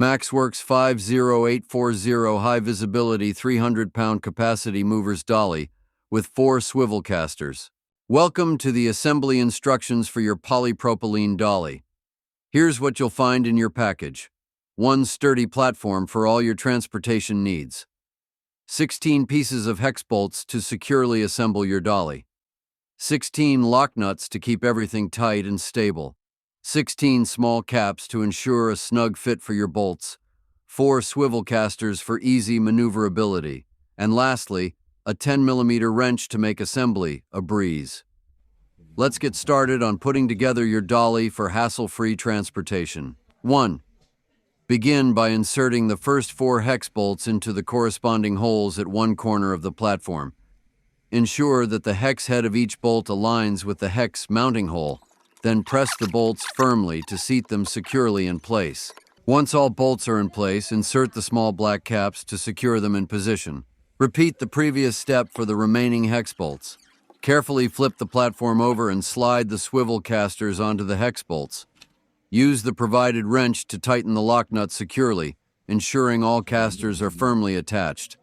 MaxWorks 50840 high visibility 300-pound capacity movers dolly with 4 swivel casters. Welcome to the assembly instructions for your polypropylene dolly. Here's what you'll find in your package. 1 sturdy platform for all your transportation needs. 16 pieces of hex bolts to securely assemble your dolly. 16 lock nuts to keep everything tight and stable. 16 small caps to ensure a snug fit for your bolts. 4 swivel casters for easy maneuverability. And lastly, a 10mm wrench to make assembly a breeze. Let's get started on putting together your dolly for hassle-free transportation. 1. Begin by inserting the first 4 hex bolts into the corresponding holes at one corner of the platform. Ensure that the hex head of each bolt aligns with the hex mounting hole, then press the bolts firmly to seat them securely in place. Once all bolts are in place, insert the small black caps to secure them in position. Repeat the previous step for the remaining hex bolts. Carefully flip the platform over and slide the swivel casters onto the hex bolts. Use the provided wrench to tighten the lock nut securely, ensuring all casters are firmly attached.